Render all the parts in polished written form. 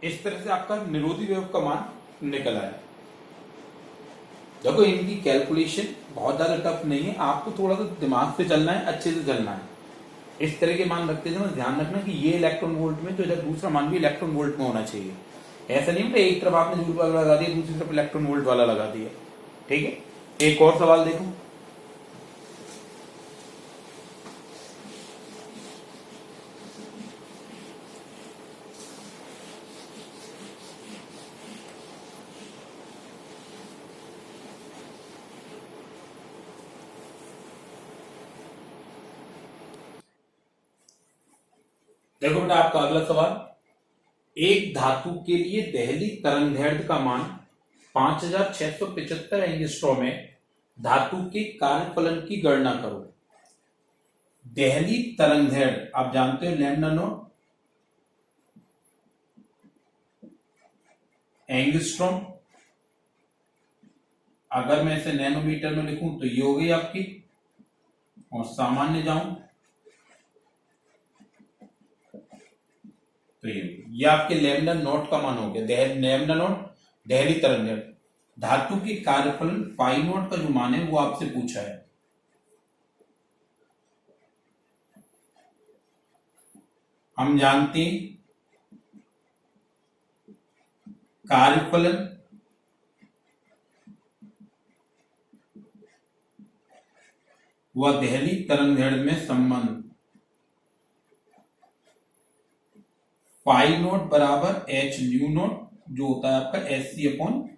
इस तरह से आपका निरोधी वेव का मान निकल आया। देखो इनकी कैलकुलेशन बहुत ज्यादा टफ नहीं है, आपको थोड़ा सा दिमाग से चलना है, अच्छे से चलना है। इस तरह के मान रखते समय ध्यान रखना कि ये इलेक्ट्रॉन वोल्ट में, तो इधर दूसरा मान भी इलेक्ट्रॉन वोल्ट में होना चाहिए। ऐसा नहीं कि एक तरफ आपने जूल वाला लगा दिया, दूसरी तरफ इलेक्ट्रॉन वोल्ट वाला लगा दिया। ठीक है, एक और सवाल देखो। देखो बेटा आपका अगला सवाल, एक धातु के लिए देहली तरंगदैर्ध्य का मान 5675 एंगस्ट्रॉम है, धातु के कार्यफलन की गणना करो। देहली तरंगदैर्ध्य आप जानते हो लैम्डा नॉट एंगस्ट्रॉम, अगर मैं इसे नैनोमीटर में लिखूं तो ये हो गई आपकी, और सामान्य जाऊं तो ये आपके लैम्डा नॉट का मान हो गया। लैम्डा नॉट देहली तरंगदैर्ध्य, धातु के कार्यफलन पाई नॉट का जो मान है वो आपसे पूछा है। हम जानते हैं कार्यफलन व देहली तरंगदैर्ध्य में संबंध पाई नॉट बराबर एच न्यू नॉट, जो होता है आपका S C upon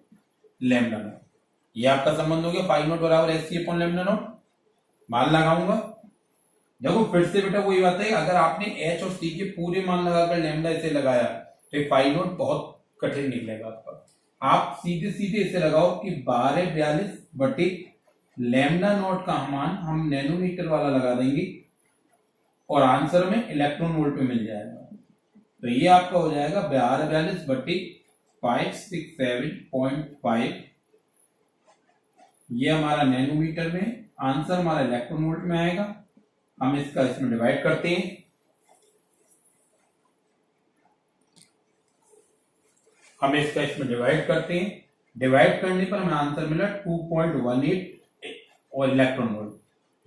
lambda nought. ये आपका संबंध हो गया, पाई नॉट बराबर S C upon lambda nought. मान लगाऊंगा, देखो फिर से बेटा वही बात है, अगर आपने एच और सी के पूरे मान लगाकर लैम्डा इसे लगाया तो पाई नॉट बहुत कठिन निकलेगा आपका। आप सीधे सीधे इसे लगाओ कि 1242 बटे लैम्डा नॉट का मान हम नैनोमीटर वाला लगा देंगे और आंसर में इलेक्ट्रॉन वोल्ट पे मिल जाएगा। तो ये आपका हो जाएगा 1242 बटे 567.5, ये हमारा नैनोमीटर में, आंसर हमारा इलेक्ट्रॉन वोल्ट में आएगा। हम इसका इसमें डिवाइड करते हैं, डिवाइड करने पर हमें आंसर मिला 2.18 और इलेक्ट्रॉन वोल्ट।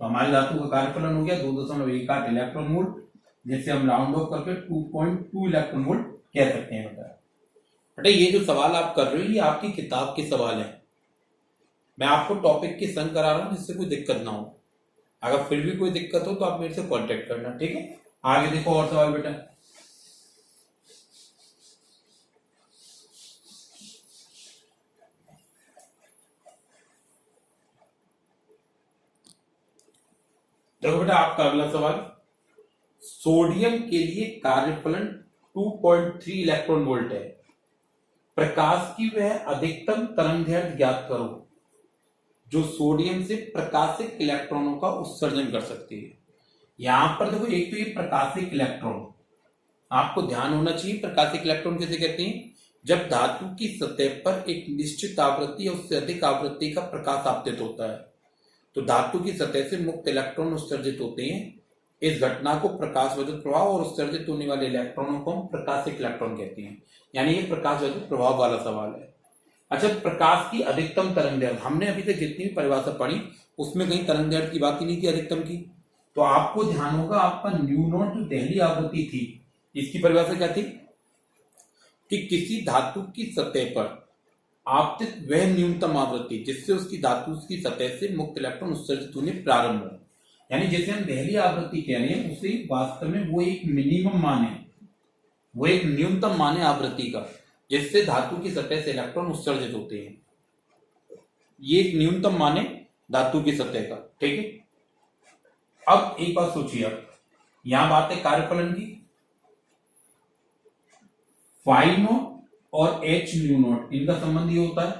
तो हमारे धातु का कार्यफलन हो गया 2.18 इलेक्ट्रॉन वोल्ट, जिससे हम राउंड ऑफ करके 2.2 इलेक्ट्रॉन वोल्ट कह सकते हैं। बेटा ये जो सवाल आप कर रहे हो ये आपकी किताब के सवाल हैं, मैं आपको टॉपिक के संग करा रहा हूं जिससे कोई दिक्कत ना हो। अगर फिर भी कोई दिक्कत हो तो आप मेरे से कांटेक्ट करना, ठीक है। आगे देखो और सवाल बेटा। देखो बेटा आपका अगला सवाल, सोडियम के लिए कार्यफलन 2.3 इलेक्ट्रॉन वोल्ट है, प्रकाश की वह अधिकतम तरंगदैर्ध्य ज्ञात करो जो सोडियम से प्रकाशिक इलेक्ट्रॉनों का उत्सर्जन कर सकती है। यहां पर देखो, एक तो ये प्रकाशिक इलेक्ट्रॉन, आपको ध्यान होना चाहिए प्रकाशिक इलेक्ट्रॉन किसे कहते हैं, जब धातु की सतह पर एक निश्चित आवृत्ति या उससे अधिक आवृत्ति का प्रकाश आपतित होता है तो धातु की सतह से मुक्त इलेक्ट्रॉन उत्सर्जित होते हैं। इस घटना को प्रकाश विद्युत प्रभाव और उत्सर्जित होने वाले इलेक्ट्रॉनों को हम प्रकाशिक इलेक्ट्रॉन कहते हैं। यानी ये प्रकाश विद्युत प्रभाव वाला सवाल है। अच्छा, प्रकाश की अधिकतम तरंगदैर्ध्य, हमने अभी तक जितनी भी परिभाषा पढ़ी उसमें कहीं तरंगदैर्ध्य की बात ही नहीं की अधिकतम की। तो आपको ध्यान होगा, आपका न्यू नॉट जो देहली आवृत्ति थी, इसकी परिभाषा क्या थी कि किसी धातु की सतह पर आपतित वह न्यूनतम आवृत्ति जिससे उसकी धातु की सतह से मुक्त इलेक्ट्रॉन उत्सर्जित होने प्रारंभ हो। यानी जैसे हम देहली आवृत्ति कह रहे हैं उसे वास्तव में वो एक मिनिमम मान है, वो एक न्यूनतम मान है आवृत्ति का जिससे धातु की सतह से इलेक्ट्रॉन उत्सर्जित होते हैं। ये एक न्यूनतम मान है धातु की सतह का, ठीक है। अब एक बात सोचिए, आप यहां बात है कार्यफलन की, फाई नॉट और एच न्यू नॉट इनका संबंध ये होता है,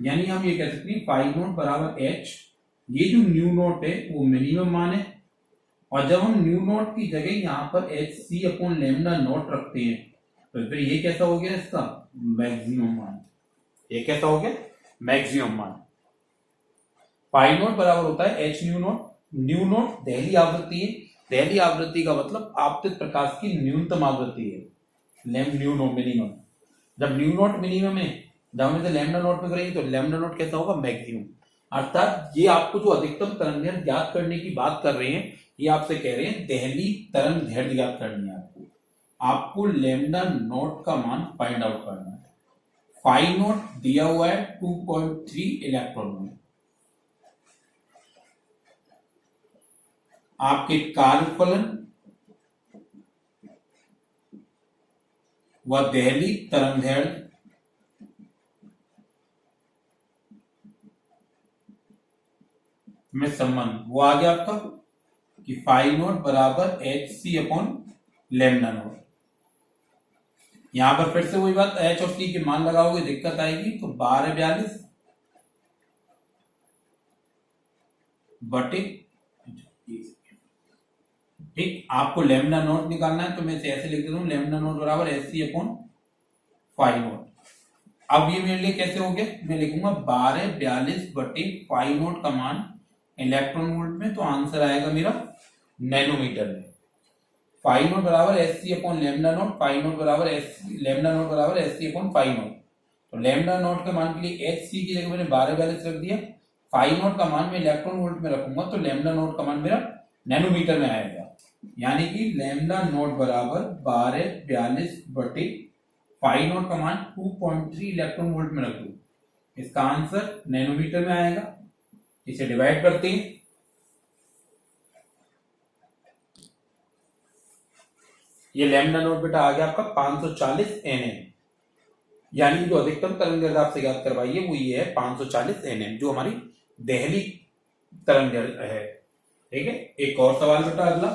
यानी हम ये कह सकते हैं फाई नॉट बराबर एच, ये जो न्यू नॉट है वो मिनिमम मान है, और जब हम न्यू नॉट की जगह यहाँ पर H C upon lambda nought रखते हैं तो फिर ये कैसा हो गया, इसका मैक्सिमम मान। ये कैसा हो गया, मैक्सिमम मान। पाई नॉट बराबर होता है H nu not, new not Delhi आवृत्ति है, देहली आवृत्ति का मतलब आपतित प्रकाश की न्यूनतम आवृत्ति है, लैम्डा न्यू नॉट मिनिमम। जब न्यू नॉट मिनिमम है, जब हम इसे लैम्डा नॉट में करेंगे तो लैम्डा नॉट कैसा होगा, मैक्सिमम। अर्थात ये आपको जो अधिकतम तरंग दैर्घ्य ज्ञात करने की बात कर रहे हैं, ये आपसे कह रहे हैं दहली तरंग दैर्घ्य ज्ञात करनी है आपको लैम्डा नॉट का मान फाइंड आउट करना है। फाई नॉट दिया हुआ है 2.3 इलेक्ट्रॉन वोल्ट। आपके कार्यफलन व दहली तरंग दैर्घ्य में संबंध वो आ गया आपका कि फाई नॉट बराबर H C upon lambda nought. यहां पर फिर से वही बात, एच और सी के मान लगाओगे दिक्कत आएगी, तो 1242 बटे, ठीक, आपको लैम्डा नॉट निकालना है तो मैं इसे ऐसे लिख देता हूं, लैम्डा नॉट बराबर H C upon phi nought. अब ये मेरे लिए कैसे हो गया, मैं लिखूंगा 1242 बटे फाई नॉट का मान इलेक्ट्रॉन वोल्ट में, तो आंसर आएगा मेरा नैनोमीटर में। फाई नॉट बराबर S C upon lambda nought, phi nought बराबर लैम्डा नॉट बराबर S C upon phi nought. तो लैम्डा नॉट के मान के लिए एच सी की जगह मैंने 1242 रख दिया, फाई नॉट का मान मैं इलेक्ट्रॉन वोल्ट में रखूंगा तो लैम्डा नॉट का मान मेरा नैनोमीटर में आएगा। यानी कि लैम्डा नॉट बराबर 1242 बटे फाई नॉट का मान 2.3 इलेक्ट्रॉन वोल्ट में रख दू, इसका आंसर नैनोमीटर में आएगा। इसे डिवाइड करते हैं, ये लैम्डा नॉट बेटा आ गया आपका 540 nm, यानी जो अधिकतम तरंग दैर्घ्य आपसे ज्ञात करवाई है वो ये है 540 nm, जो हमारी दहली तरंग दैर्घ्य है। ठीक है, एक और सवाल बेटा अगला,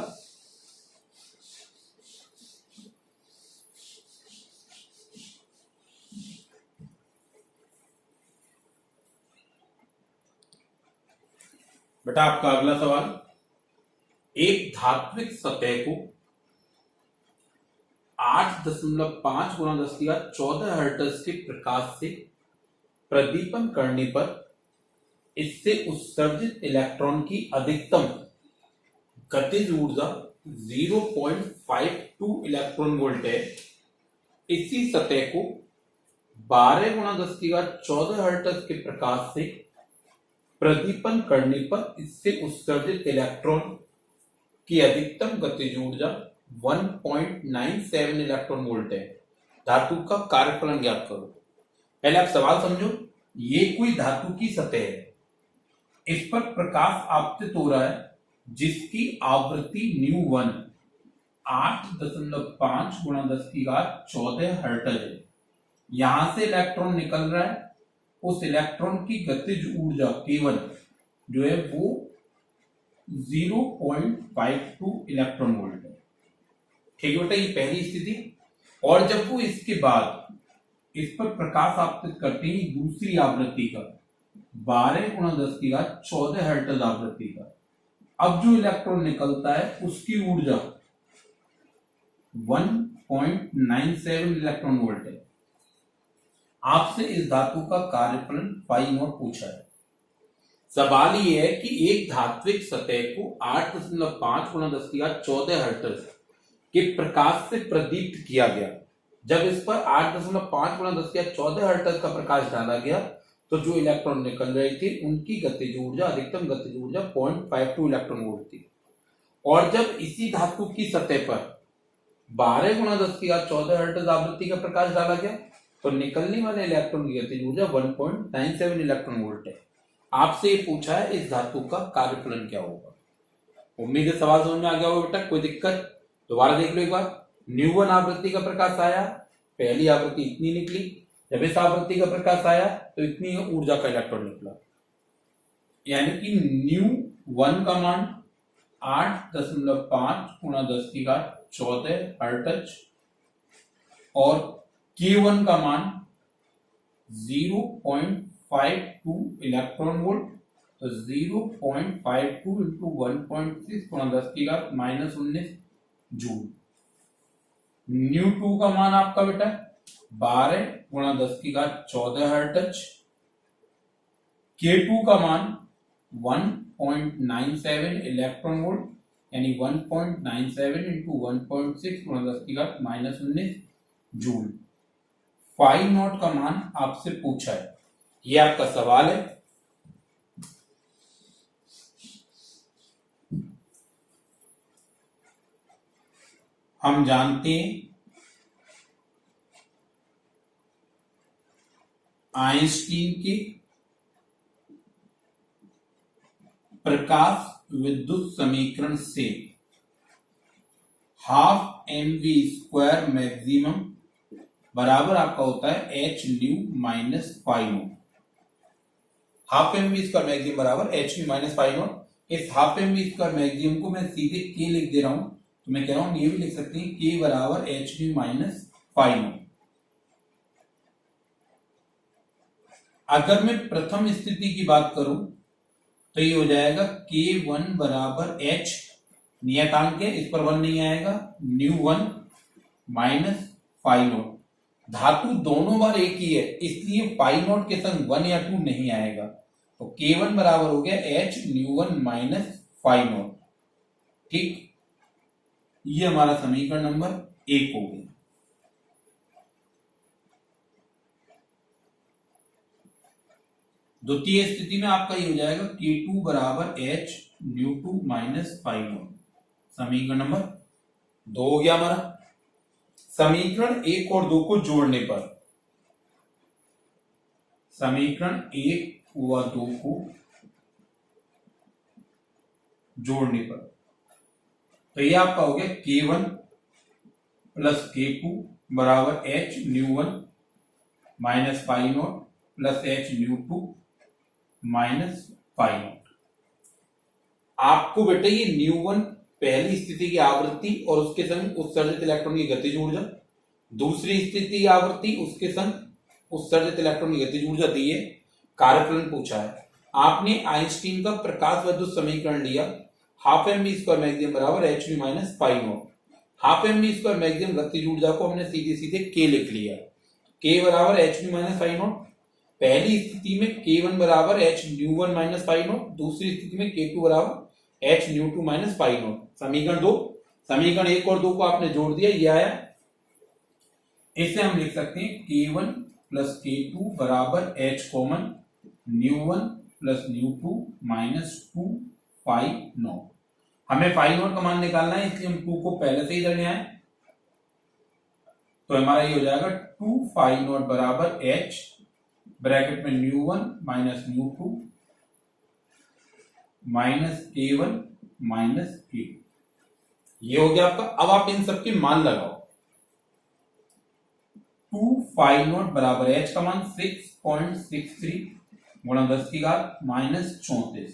बेटा आपका अगला सवाल, एक धात्विक सतह को 8.5 गुणा 10⁻14 हर्ट्ज के प्रकाश से प्रदीपन करने पर इससे उत्सर्जित इलेक्ट्रॉन की अधिकतम गतिज ऊर्जा 0.52 इलेक्ट्रॉन वोल्ट है। इसी सतह को 12 गुणा 10⁻14 हर्ट्ज के प्रकाश से प्रदीपन करने पर इससे उत्सर्जित इलेक्ट्रॉन की अधिकतम गतिज ऊर्जा 1.97 इलेक्ट्रॉन वोल्ट है। धातु का कार्यफलन ज्ञात करो। पहले आप सवाल समझो, ये कोई धातु की सतह है, इस पर प्रकाश आपतित हो रहा है जिसकी आवृत्ति ν1 8.5 गुणा 10⁻14 हर्ट्ज है। यहां से इलेक्ट्रॉन निकल रहा है, उस इलेक्ट्रॉन की गतिज ऊर्जा केवल जो है वो 0.52 इलेक्ट्रॉन वोल्ट है। ठीक है बेटा, ये पहली स्थिति। और जब वो इसके बाद इस पर प्रकाश आपतित करते हैं दूसरी आवृत्ति का 12 गुणा 10⁻14 हर्ट्ज आवृत्ति का, अब जो इलेक्ट्रॉन निकलता है उसकी ऊर्जा 1.97 इलेक्ट्रॉन वोल्ट है। आपसे इस धातु का कार्यफलन फाई नॉट पूछा है। सवाल ये है कि एक धात्विक सतह को 8.5 गुणा 10⁻14 हर्ट्ज के प्रकाश से प्रदीप्त किया गया। जब इस पर 8.5 गुणा 10⁻14 हर्ट्ज का प्रकाश डाला गया तो जो इलेक्ट्रॉन निकल रहे थे उनकी गतिज ऊर्जा, अधिकतम गतिज ऊर्जा 0.52 इलेक्ट्रॉन वोल्ट थी। और जब इसी धातु की सतह पर 12 गुणा 10⁻14 हर्ट्ज आवृत्ति का प्रकाश डाला गया तो निकलने वाले इलेक्ट्रॉन की गतिज ऊर्जा 1.97 इलेक्ट्रॉन वोल्ट है। आपसे ये पूछा है इस धातु का कार्यफलन क्या होगा। उम्मीद है सवाल समझ में आ गया होगा बेटा, कोई दिक्कत? दोबारा देख लो एक बार। ν1 आवृत्ति का प्रकाश आया, पहली आवृत्ति इतनी निकली, जब इस आवृत्ति का प्रकाश आया तो इतनी ऊर्जा का इलेक्ट्रॉन निकला, यानी कि ν1 का मान 8.5 गुणा 10⁻14 हर्ट्ज और K1 का मान 0.52 इलेक्ट्रॉन वोल्ट। तो 0.52 इंटू 1.6 गुणा 10⁻−19 जूल। ν2 का मान आपका बेटा 12 गुणा 10⁻14 हर्ट्ज। K2 का मान 1.97 इलेक्ट्रॉन वोल्ट, यानी 1.97 इंटू 1.6 गुणा 10⁻−19 जूल। फाई नॉट का मान आपसे पूछा है, ये आपका सवाल है। हम जानते हैं आइंस्टीन के प्रकाश विद्युत समीकरण से half M V square maximum बराबर आपका होता है H nu minus phi naught. Half M V square maximum बराबर H nu minus phi naught. इस half M V square maximum को मैं सीधे के लिख दे रहा हूं, तो मैं कह रहा हूं ये भी लिख सकते हैं के बराबर H nu minus phi nought. अगर मैं प्रथम स्थिति की बात करूं तो ये हो जाएगा K1 बराबर H, नियतांक है इस पर 1 नहीं आएगा, न्यू 1 माइनस फाई नॉट। धातु दोनों बार एक ही है इसलिए फाई नॉट के संग 1 या 2 नहीं आएगा, तो K1 बराबर हो गया H nu 1 minus phi nought. ठीक, ये हमारा समीकरण नंबर 1 हो गया। द्वितीय स्थिति में आपका ये हो जाएगा K2 बराबर H nu 2 minus phi not. समीकरण नंबर 2 हो गया हमारा। समीकरण 1 और 2 को जोड़ने पर, समीकरण 1 व 2 को जोड़ने पर, तो ये आपका हो गया K1 प्लस K2 बराबर H nu 1 minus phi nought plus H nu 2 minus phi nought. आपको बेटे ये न्यू 1 पहली स्थिति की आवृत्ति और उसके संग उत्सर्जित इलेक्ट्रॉन की गतिज ऊर्जा, दूसरी स्थिति की आवृत्ति उसके संग उत्सर्जित इलेक्ट्रॉन की गतिज ऊर्जा दी है, कार्यफलन पूछा है। आपने आइंस्टीन का प्रकाश विद्युत समीकरण लिया, half M V square maximum बराबर H V minus phi naught. Half M V square maximum गतिज ऊर्जा को हमने सीधे सीधे के लिख लिया, के बराबर H V minus phi not. पहली स्थिति में K1 बराबर H nu 1 minus phi nought, दूसरी स्थिति में K2 बराबर H nu 2 minus phi not. समीकरण 2, समीकरण 1 और 2 को आपने जोड़ दिया, ये आया। इसे हम लिख सकते हैं K1 प्लस K2 बराबर H common nu 1 plus nu 2 minus 2 phi nought. हमें फाई नॉट का मान निकालना है इसलिए हम 2 को पहले से ही इधर ले आए, तो हमारा ये हो जाएगा 2 फाई नॉट बराबर H ब्रैकेट में new 1 minus new 2 minus K1 minus K2। ये हो गया आपका। अब आप इन सबके मान लगाओ। 2 फाई नॉट बराबर H का मान 6.63 गुणा 10 की घात माइनस 34,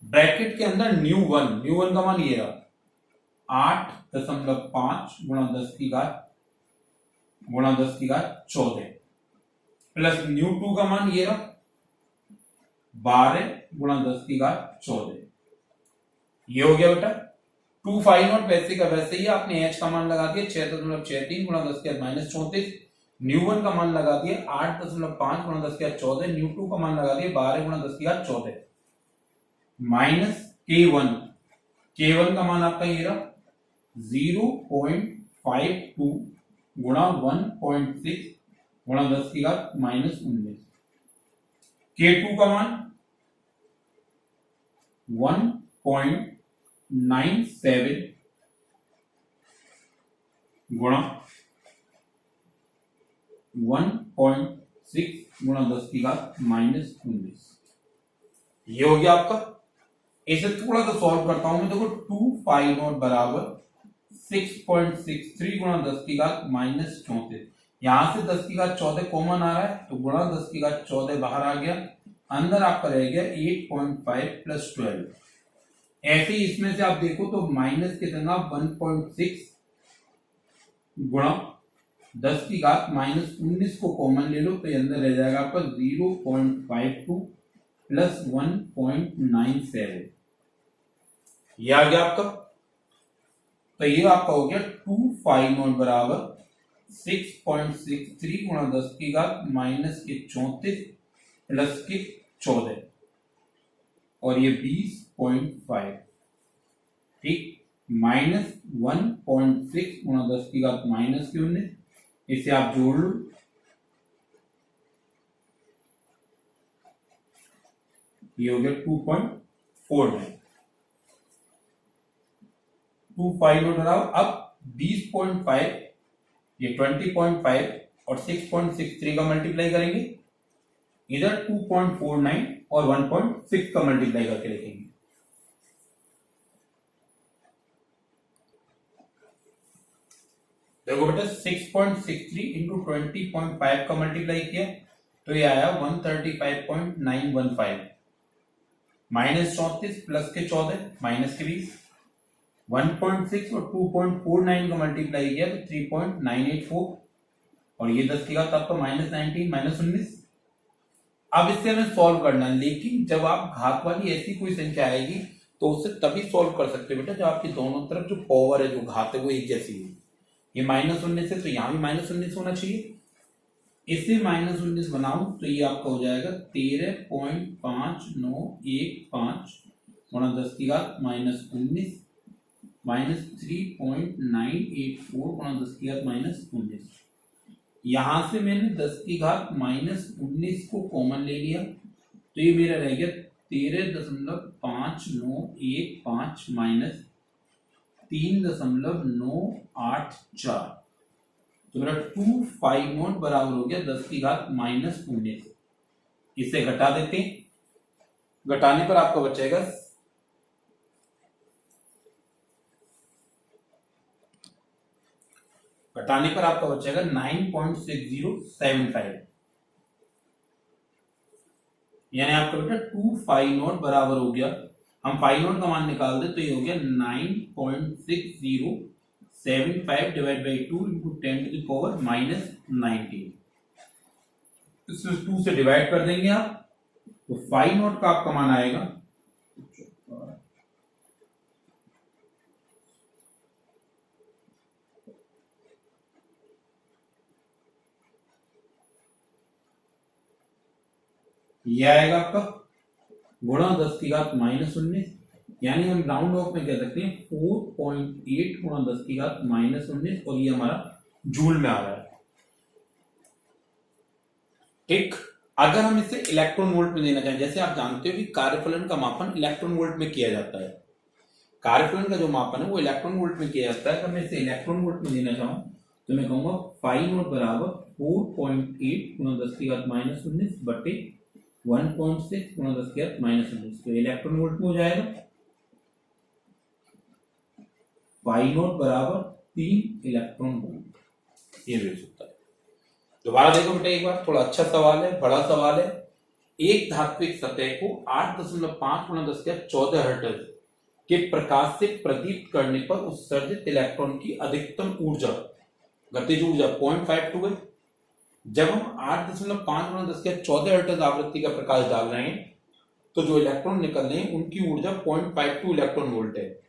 ब्रैकेट के अंदर न्यू 1 का मान ये रहा 8.5 गुणा 10 की घात 14 प्लस न्यू 2 का मान ये रहा 12 गुणा 10 की घात 14। ये हो गया बेटा 2 फाई नॉट, वैसे का वैसे ही आपने H का मान लगा दिया 6.63 गुणा 10 की घात माइनस 34, न्यू 1 का मान लगा दिया 8.5 गुणा 10 की घात 14, न्यू 2 का मान लगा दिया 12 गुणा 10 की घात 14 माइनस K1 का मान आपका ये रहा 0.52 गुणा 1.6 गुणा 10 की घात माइनस 19। K2 का मान 1.97 गुणा 1.6 गुणा 10 की घात माइनस 19। ये हो गया आपका। इसे थोड़ा सा सॉल्व करता हूं मैं। देखो 2 फाई नॉट बराबर 6.63 गुणा 10 की घात माइनस 34। यहां से 10 की घात 14 कॉमन आ रहा है तो गुणा 10 की घात 14 बाहर आ गया, अंदर आपका रह गया 8.5 प्लस 12। ऐसे ही इसमें से आप देखो तो माइनस के संग आप 1.6 गुणा 10 की घात माइनस 19 को कॉमन ले लो तो अंदर रह जाएगा आपका 0.52 प्लस 1.97। ये आ गया आपका। तो ये आपका हो गया 2 फाई नॉट बराबर 6.63 गुणा 10 की घात माइनस के 34 प्लस के 14 और ये 20.5। ठीक, माइनस 1.6 गुणा 10 की घात माइनस के 19, इसे आप जोड़ लो ये हो गया 2.49, 2 5 नोट हटाओ। अब 20.5, ये 20.5 और 6.63 का मल्टीप्लाई करेंगे, इधर 2.49 और 1.6 का मल्टीप्लाई करके लिखेंगे। देखो बेटा 6.63 इंटू 20.5 का मल्टीप्लाई किया तो ये आया 135.915, माइनस 34 प्लस के 14 माइनस के 20, 1.6 और 2.49 का मल्टीप्लाई किया तो 3.984, और ये 10 की घात आपका -19 -19। अब इससे हमें सॉल्व करना है, लेकिन जब आप घात वाली ऐसी कोई संख्या आएगी तो उससे तभी सॉल्व कर सकते हो बेटा जब आपकी दोनों तरफ जो पावर है, जो घात है, वो एक जैसी हो। ये -19 है तो यहाँ भी -19 होना चाहिए। इसे -19 बनाऊं तो ये आपका हो जाएगा 13.5915 गुणा 10 की घात -19 माइनस 3.984 गुणा 10 की घात -19। यहां से मैंने 10 की घात -19 को कॉमन ले लिया तो ये मेरा रह गया 13.5915 माइनस 3.984, तो मेरा 250 बराबर हो गया 10 की घात -19। इसे घटा देते हैं, घटाने पर आपका बचेगा 9.6075, यानी आपका बेटा 250 बराबर हो गया, हम 50 का मान निकाल दे तो ये हो गया 9.6075 divide by 2 into 10 to the power -19। इसे 2 से डिवाइड कर देंगे आप तो 50 का आपका मान आएगा ये आएगा आपका गुणा 10 की घात -19, यानी हम राउंड ऑफ में कह सकते हैं 4.8 गुणा 10 की घात -19, और ये हमारा जूल में आ रहा है। ठीक, अगर हम इसे इलेक्ट्रॉन वोल्ट में देना चाहें, जैसे आप जानते हो कि कार्यफलन का मापन इलेक्ट्रॉन वोल्ट में किया जाता है, कार्यफलन का जो मापन है वो इलेक्ट्रॉन वोल्ट में किया जाता है। अगर मैं इसे इलेक्ट्रॉन वोल्ट में देना चाहूं तो मैं कहूंगा 50 बराबर 4.8 गुणा 10 की घात -19 बटे 1.6 गुणा 10 की घात -19, तो इलेक्ट्रॉन वोल्ट में हो जाएगा 50 बराबर 3 इलेक्ट्रॉन वोल्ट, ये भी हो सकता है। दोबारा देखो बेटा एक बार, थोड़ा अच्छा सवाल है, बड़ा सवाल है। एक धात्विक सतह को 8.5 गुणा 10 की घात 14 हर्ट्ज के प्रकाश से प्रदीप्त करने पर उत्सर्जित इलेक्ट्रॉन की अधिकतम ऊर्जा, गतिज ऊर्जा 0.52 है। जब हम 8.5 गुणा 10 की घात 14 हर्ट्ज आवृत्ति का प्रकाश डाल रहे हैं तो जो इलेक्ट्रॉन निकल रहे हैं उनकी ऊर्जा 0.52 इलेक्ट्रॉन वोल्ट है,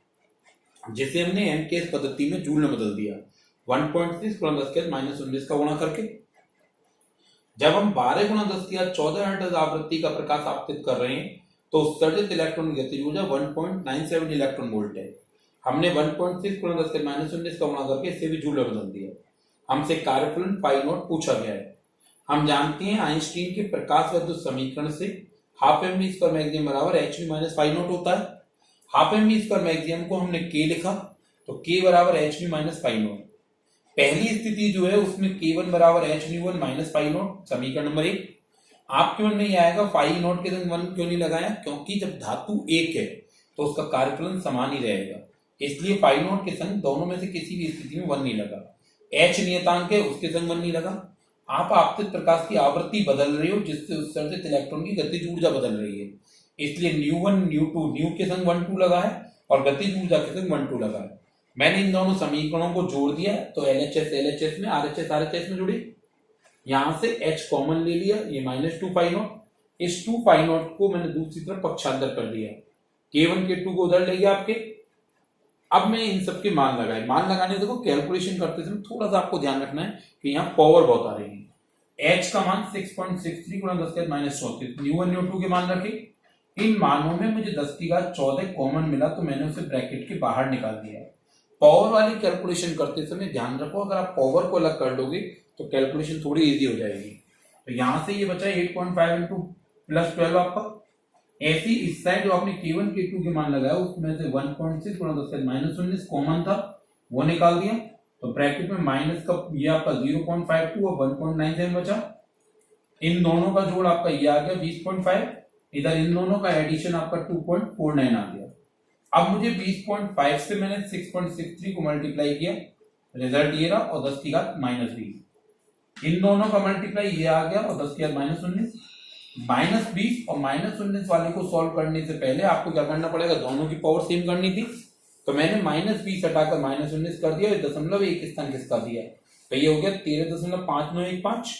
जिसे हमने एमकेएस पद्धति में जूल में बदल दिया 1.6 गुणा 10 की घात -19 का गुणा करके। जब हम 12 गुणा 10 की घात 14 हर्ट्ज आवृत्ति का प्रकाश आपतित कर रहे हैं तो उत्सर्जित इलेक्ट्रॉन की गतिज ऊर्जा 1.97 इलेक्ट्रॉन वोल्ट है। हमने 1.6 गुणा 10 की घात -19 का गुणा करके इसे भी जूल में बदल दिया। हमसे कार्यफलन फाई नॉट पूछा गया है। हम जानते हैं आइंस्टीन के प्रकाश विद्युत समीकरण से half M V square maximum बराबर H V minus phi naught होता है। Half M V square maximum को हमने के लिखा तो के बराबर H V minus phi not. पहली स्थिति जो है उसमें k1 बराबर H V one minus phi not, समीकरण नंबर 1। आपके मन में ये आएगा फाई नॉट के संग 1 क्यों नहीं लगाया, क्योंकि जब धातु एक है तो उसका कार्यफलन समान ही रहेगा, इसलिए फाई नॉट के संग दोनों में से किसी भी स्थिति में 1 नहीं लगा। एच नियतांक है उसके संग 1 नहीं लगा। आप आपतित प्रकाश की आवृत्ति बदल रहे हो जिससे उत्सर्जित इलेक्ट्रॉन की गतिज ऊर्जा बदल रही है, इसलिए न्यू1 न्यू2 न्यू के संग 1 2 लगा है और गतिज ऊर्जा के संग 1 2 लगा है। मैंने इन दोनों समीकरणों को जोड़ दिया तो LHS LHS में, RHS RHS में जुड़े। यहां से H कॉमन ले लिया, ये -2 फाई नॉट, इस 2 फाई नॉट को मैंने दूसरी तरफ पक्षांतर कर दिया, K1 K2 को उधर ले गया आपके। अब मैं इन सबके मान लगाए, मान लगाने देखो कैलकुलेशन करते समय थोड़ा सा आपको ध्यान रखना है कि यहाँ पावर बहुत आ रही है। H का मान 6.63 गुणा 10 की घात -34, न्यू1 न्यू2 के मान रखे। इन मानों में मुझे 10 की घात 14 कॉमन मिला तो मैंने उसे ब्रैकेट के बाहर निकाल दिया। पावर वाली कैलकुलेशन करते समय ध्यान रखो, अगर आप पावर को अलग कर दोगे तो कैलकुलेशन थोड़ी इजी हो जाएगी। तो यहां से ये बचा 8.5 इंटू +12 आपका ऐसी इस साइड जो आपने K1 K2 के मान लगाया उसमें से 1.6 गुणा 10 -19 कॉमन था, वो निकाल दिया, तो ब्रैकेट में माइनस का ये आपका 0.52 और 1.97 बचा। इन दोनों का जोड़ आपका ये आ गया 20.5, इधर इन दोनों का एडिशन आपका 2.49 आ गया। अब मुझे 20.5 से मैंने 6.63 को मल्टीप्लाई किया, रिजल्ट ये रहा, और 10 की घात -20। इन दोनों का मल्टीप्लाई ये आ गया और 10 की घात -19। -20 और -19 वाले को सॉल्व करने से पहले आपको क्या करना पड़ेगा, दोनों की पावर सेम करनी थी, तो मैंने -20 हटाकर -19 कर दिया, 0.1 स्थान किसका दिया, तो ये हो गया 13.5915।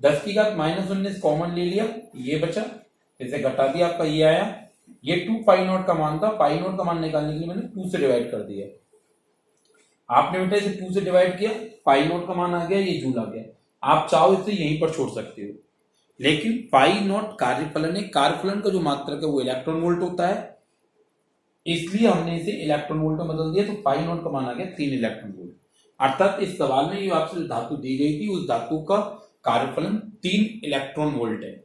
10 की घात -19 कॉमन ले लिया, ये बचा, इसे घटा दिया, आपका ये आया। ये 2 पाई नॉट का मान था, पाई नॉट का मान निकालने के लिए मैंने 2 से डिवाइड कर दिया। आपने बेटा इसे 2 से डिवाइड किया, पाई नॉट का मान आ गया, ये जूल आ गया। आप चाहो इसे यहीं पर छोड़ सकते हो, लेकिन पाई नॉट कार्यफलन है, कार्यफलन का जो मात्रक है वो इलेक्ट्रॉन वोल्ट होता है, इसलिए हमने इसे इलेक्ट्रॉन वोल्ट में बदल दिया, तो पाई नॉट का मान आ गया 3 इलेक्ट्रॉन वोल्ट। अर्थात इस सवाल में ये आपसे धातु दी गई थी, उस धातु का कार्यफलन 3 इलेक्ट्रॉन वोल्ट है।